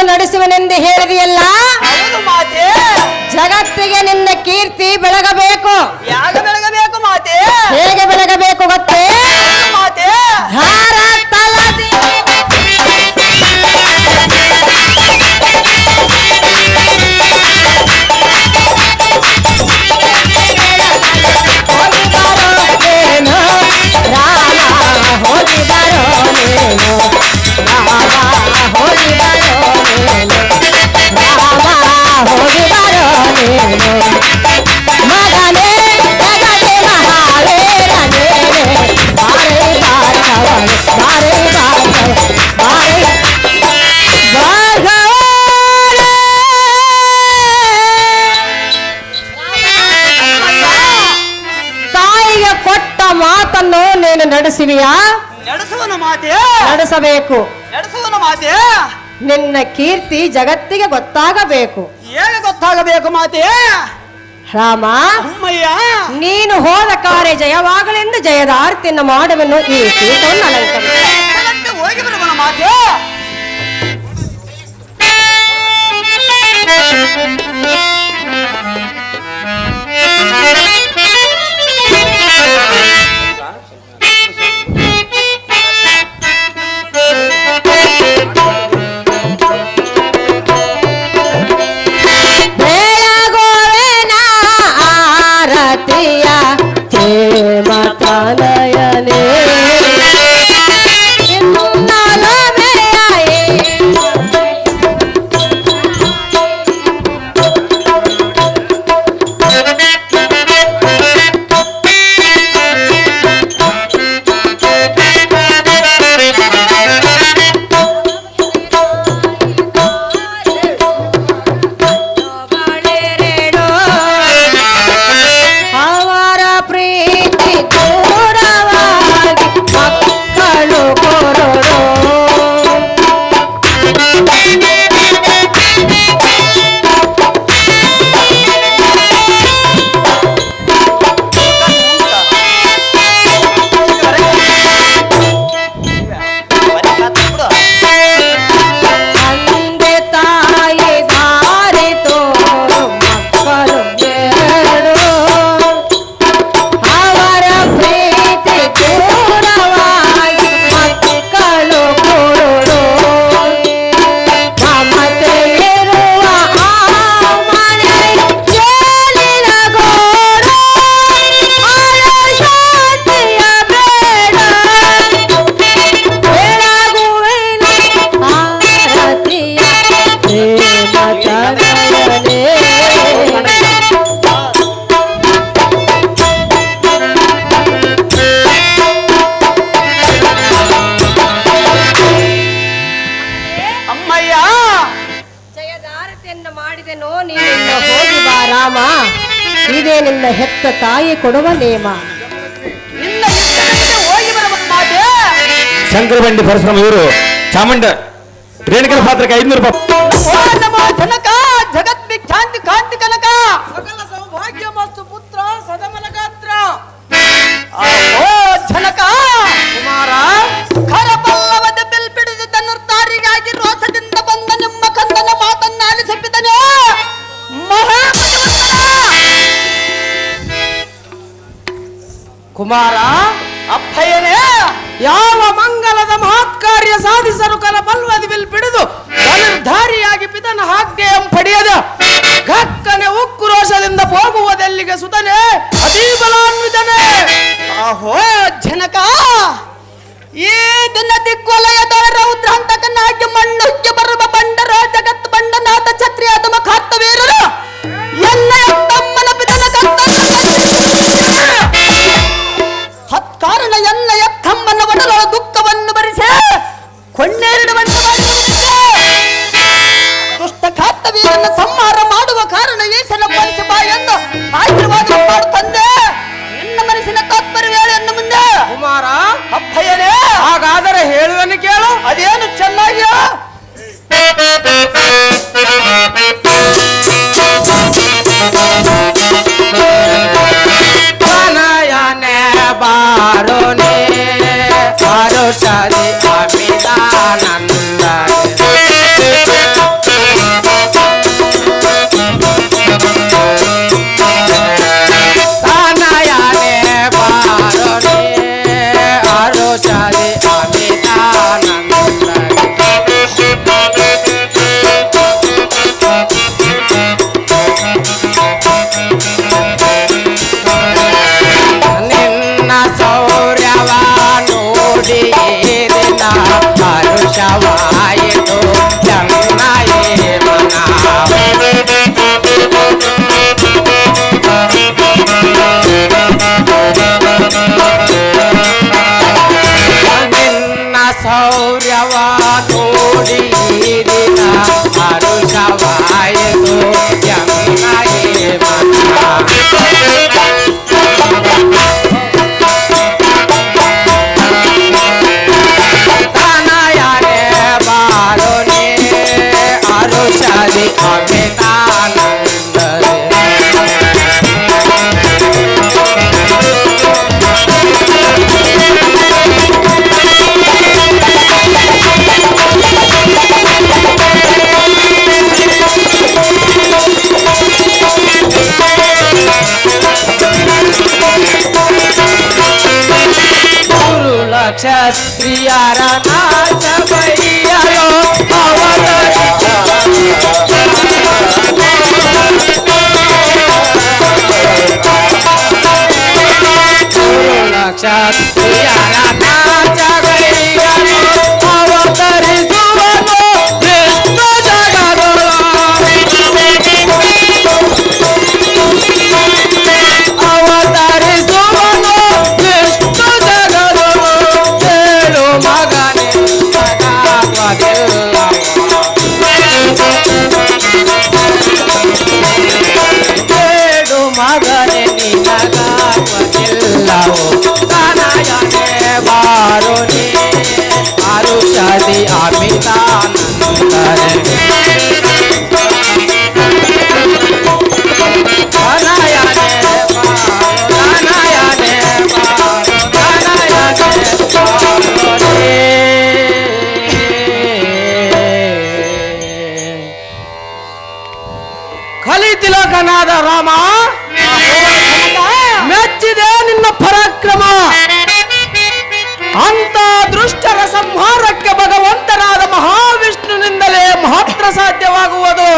ಕಾರ್ಯವನ್ನು ನಡೆಸುವನೆಂದು ಹೇಳಿದೆಯಲ್ಲ, ಹೌದು ಮಾತೆ. ಜಗತ್ತಿಗೆ ನಿನ್ನ ಕೀರ್ತಿ ಬೆಳಗಬೇಕು. ಯಾಗ ಬೆಳಗಬೇಕು ಮಾತೆ. ಹೇಗೆ ಬೆಳಗಬೇಕು ಗೊತ್ತೇ? ಮಾತೆ ಧಾರ ತಲದಿ ತಾಯಿಗೆ ಕೊಟ್ಟ ಮಾತನ್ನು ನೀನು ನಡೆಸುವಿಯಾ? ನಡೆಸುವನ ಮಾತೆ. ನಡೆಸಬೇಕು. ನಡೆಸುವನ ಮಾತೆ. ನಿನ್ನ ಕೀರ್ತಿ ಜಗತ್ತಿಗೆ ಗೊತ್ತಾಗಬೇಕು. ಹೇಗೆ ಗೊತ್ತಾಗಬೇಕು ಮಾತೆ? ರಾಮ, ಅಮ್ಮಯ್ಯ, ನೀನು ಹೋದ ಕಾರ್ಯ ಜಯವಾಗಲೆಂದು ಜಯದ ಆರತಿಯನ್ನು ಮಾಡುವೆನು. ಈ ಪೀಠವನ್ನು ಅಲಂಕರಿಸು. ಹೋಗಿ ಬರುವನ ಮಾತೆ. ಇದೇ ನಿನ್ನ ಹೆತ್ತ ತಾಯಿ ಕೊಡುವ ನೇಮ. ಶಂಕರಬಂಡಿ ಪರಶುರಾಮ ಇವರು ಚಾಮುಂಡ ರೇಣುಕರ ಪಾತ್ರಕ್ಕೆ 500 ರೂಪಾಯಿ. ಜನಕ ಜಗತ್ ವಿಖ್ಯಾತಿ ಕಾಂತಿ ಕನಕ ಸಕಲ ಸೌಭಾಗ್ಯ ಮಸ್ತು ಪುತ್ರ ಸದಮನ ಗಾತ್ರ. ಓ ಜನಕ ಕುಮಾರ ಖರಬಲ್ಲವದ ಬೆಲ್ಪಿಡಿದ ಧನುರ್ಧಾರಿಗಾಗಿ ರೋಷದಿಂದ ಬಂದ ನಿಮ್ಮ ಕಂದನ ಮಾತನ್ನ ಆಲಿಸಿದ್ದಾನೆ. ಕುಮಾರ ಅಪ್ಪಯ್ಯನೇ, ಯಾವ ಮಂಗಲದ ಮಹತ್ ಕಾರ್ಯ ಸಾಧಿಸಲು ಕರಬಲ್ವದಿ ಬಿಲ್ಪಿಡಿದು ಧನುರ್ಧಾರಿಯಾಗಿ ಪಿತನ ಆಜ್ಞೆಯಂ ಪಡೆಯದ ಗಕ್ಕನೆ ಉಕ್ಕುರೋಷದಿಂದ ಹೋಗುವುದೆಲ್ಲಿಗೆ ಸುತನೆ ಅತೀಬಲಾನ್ವಿತನೆ. ಆಹೋ ಜನಕ, ಈ ದಿನ ದಿಗ್ವಲಯದ ರೌದ್ರಾಂತಕನಾಗಿ ಮಣ್ಣುಕ್ಕೆ ಬರುವ ಬಂಡರ ಜಗತ್ ಬಂಡನಾಥ ಛತ್ರಿಯಾದ ಮಖಾತ್ತವೀರರು ಎಲ್ಲ ತಮ್ಮನ ಪಿತನ ಸತ್ಕಾರಣ ಎಲ್ಲ ಎತ್ತಮ್ಮನ ಒಡಲ ದುಃಖವನ್ನು ಭರಿಸಿ ಕೊಂಡೇರಿಡುವಂತೆ ದುಷ್ಟ ಕಾತ್ತವೀರನ್ನು ಸಂಹಾರ ಮಾಡುವ ಕಾರಣ ಈಶನ ಪರಿಸಿ ಬಾ ಎಂದು ಆಶೀರ್ವಾದ ಮಾಡುತ್ತಂದೆ. ನಿನ್ನ ಮನಸ್ಸಿನ ತಾತ್ಪರ್ಯ ಹೇಳಿ ಎನ್ನು ಮುಂದೆ. ಕುಮಾರ ಅಪ್ಪಯ್ಯನೇ, ಹಾಗಾದರೆ ಹೇಳುವನು ಕೇಳು. ಅದೇನು ಚೆನ್ನಾಗಿಯೋ ವಾಯದು ಎಂಗಾಗೆ ತಾನಾಯಾರೆ ಬಾಳೋನೆ ಅರುಷಾದಿ ಅಮಿತಾನಂದರೆ ಕ್ಷತ್ರಿಯರ ನಾಚ ಬೈಯಲು ಕ್ಷತ್ರಿಯರ ನಾಚ ಬೈಯಲು ಅವತರಿಸುವನು ವಿಷ್ಣು ಜಗದೊಳು ಅವತರಿಸುವನು ವಿಷ್ಣು ಜಗದೊಳು ಕೇಳು ಮಗನೇ ಮಗಾತ್ಮದಿಲ್ಲ ಕೇಳು ಮಗನೇ ನಿನಗಾತ್ಮದಿಲ್ಲವು ತನಯನೆ ಬಾರುನಿ ಅರುಷದಿ ಅಮಿತಾನಂದರೆ ತನಯನೆ ಕಲಿತಿಲಕನಾದ ರಾಮ ಮೆಚ್ಚಿದೆ ನಿನ್ನ ಪರಾಕ್ರಮ ಅಂತ ದುಷ್ಟರ ಸಂಹಾರಕ್ಕೆ ಭಗವಂತನಾದ ಮಹಾವಿಷ್ಣುವಿನಿಂದಲೇ ಮಾತ್ರ ಸಾಧ್ಯವಾಗುವುದು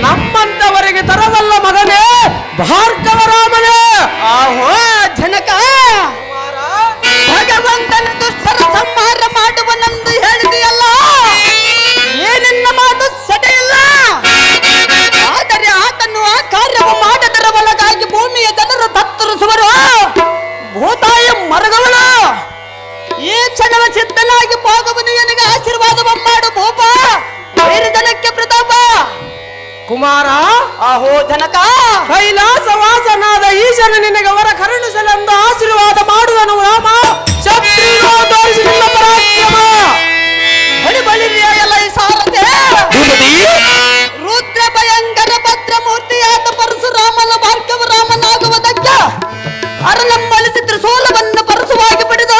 ನಮ್ಮಂತವರಿಗೆ ತರವಲ್ಲ ಮಗನೇ ಭಾರ್ಗವ ರಾಮನೇ ಆಹೋ ಜನಕ ಭಗವಂತನ ದುಷ್ಟರ ಸಂಹಾರ ಮಾಡುವನೆಂದು ಹೇಳಿದೆಯಲ್ಲ ಏನೆನ್ನ ಮಾತು ಸೆಟೆಯಿಲ್ಲ ಆದರೆ ಆತನು ಆ ಕಾರ್ಯವು ಮಾಡದರ ಒಳಗಾಗಿ ಭೂಮಿಯ ಜನರು ತತ್ತರಿಸುವರು ಭೂತಾಯ ಮರಗಳು ಈ ಕ್ಷಣವ ಸಿದ್ಧನಾಗಿ ಹೋಗುವುದು ನನಗೆ ಆಶೀರ್ವಾದವ ಮಾಡು ಭೂಪ ಬೇರೆ ಜನಕ್ಕೆ ಪ್ರತಾಪ ಕುಮಾರ ಆಹೋ ಜನಕ ಕೈಲಾಸವಾಸನಾದ ಈಶನ ನಿನಗೆ ವರ ಕರುಣಿಸಲೆಂದು ಆಶೀರ್ವಾದ ಮಾಡುವನು ರಾಮ ಕ್ಷತ್ರಿಯೋ ತೋರಿಸಿ ನಿನ್ನ ಪರಾಕ್ರಮ ಬಳಿ ಬಳಿದೆಯ ಎಲ್ಲ ಈ ಸಾರತೆ ರುದ್ರ ಭಯಂಕರ ಭದ್ರ ಮೂರ್ತಿಯಾದ ಪರಶುರಾಮನ ಭಾರ್ಗವ ರಾಮನಾಗುವುದಕ್ಕೆ ಅರಳಂಬಳಿಸಿದ್ರೆ ಸೋಲವನ್ನು ಪರಸುವಾಗಿ ಪಡೆದು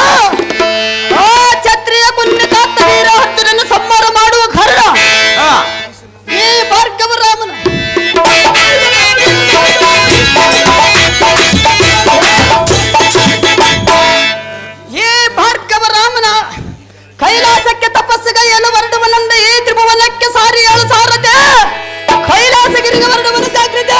ಆ ಕ್ಷತ್ರಿಯ ಪುಣ್ಯಕಾತ್ತ ವೀರ ಹತ್ತನನ್ನು ಸಂಹಾರ ಮಾಡುವ ಕರ್ಣ ಈ ಭಾರ್ಗವ ರಾಮನ ಈ ಭಾರ್ಗವ ರಾಮನ ಕೈಲಾಸಕ್ಕೆ ತಪಸ್ಸಿಗೆಯಲು ಹೊರಡುವನಂದ ಈ ತ್ರಿಭುವನಕ್ಕೆ ಸಾರಿ ಏಳು ಸಾರತೆ ಕೈಲಾಸಗಿರಿಗೆ ಹೊರಡುವನು ಜಾಗ್ರತೆ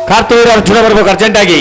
ಕಾರ್ತಿವೀರ ಅರ್ಜುನ ಬರ್ಬೇಕು ಅರ್ಜೆಂಟ್ ಆಗಿ